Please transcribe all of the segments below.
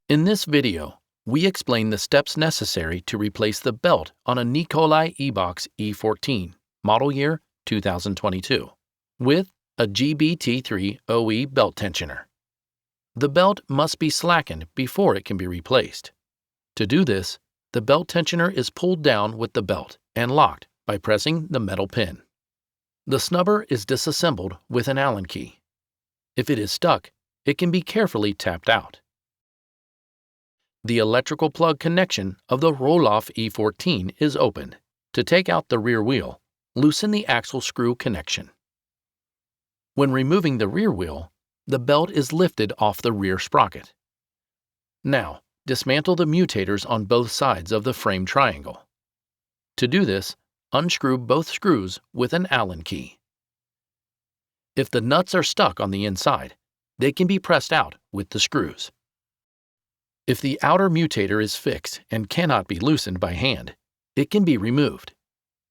In this video, we explain the steps necessary to replace the belt on a Nicolai Eboxx E14, model year 2022, with a GBT3 OE belt tensioner. The belt must be slackened before it can be replaced. To do this, the belt tensioner is pulled down with the belt and locked by pressing the metal pin. The snubber is disassembled with an Allen key. If it is stuck, it can be carefully tapped out. The electrical plug connection of the Rohloff E14 is opened. To take out the rear wheel, loosen the axle screw connection. When removing the rear wheel, the belt is lifted off the rear sprocket. Now, dismantle the mutators on both sides of the frame triangle. To do this, unscrew both screws with an Allen key. If the nuts are stuck on the inside, they can be pressed out with the screws. If the outer mutator is fixed and cannot be loosened by hand, it can be removed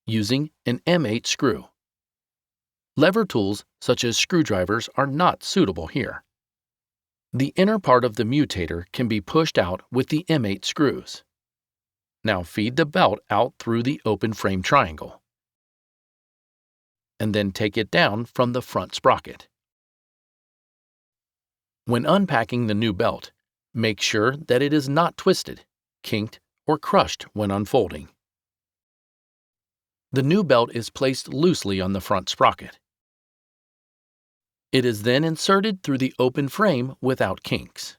using an M8 screw. Lever tools such as screwdrivers are not suitable here. The inner part of the mutator can be pushed out with the M8 screws. Now feed the belt out through the open frame triangle, and then take it down from the front sprocket. When unpacking the new belt, make sure that it is not twisted, kinked, or crushed when unfolding. The new belt is placed loosely on the front sprocket. It is then inserted through the open frame without kinks.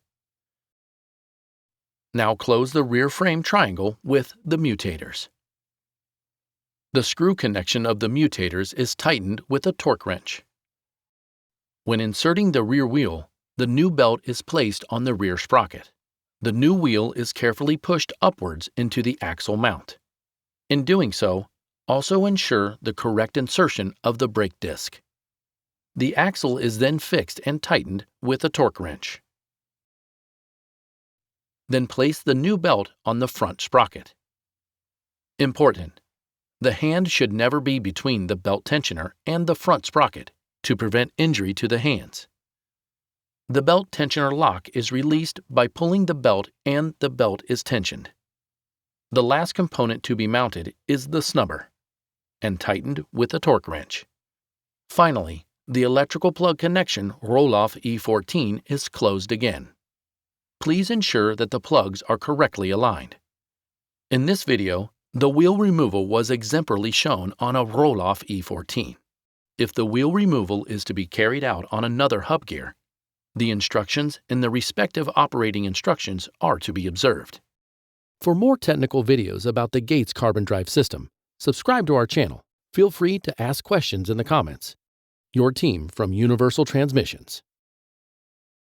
Now close the rear frame triangle with the mutators. The screw connection of the mutators is tightened with a torque wrench. When inserting the rear wheel, the new belt is placed on the rear sprocket. The new wheel is carefully pushed upwards into the axle mount. In doing so, also ensure the correct insertion of the brake disc. The axle is then fixed and tightened with a torque wrench. Then place the new belt on the front sprocket. Important: the hand should never be between the belt tensioner and the front sprocket to prevent injury to the hands. The belt tensioner lock is released by pulling the belt and the belt is tensioned. The last component to be mounted is the snubber and tightened with a torque wrench. Finally, the electrical plug connection Rohloff E14 is closed again. Please ensure that the plugs are correctly aligned. In this video, the wheel removal was exemplarily shown on a Rohloff E14. If the wheel removal is to be carried out on another hub gear, the instructions and the respective operating instructions are to be observed. For more technical videos about the Gates carbon drive system, subscribe to our channel. Feel free to ask questions in the comments. Your team from Universal Transmissions.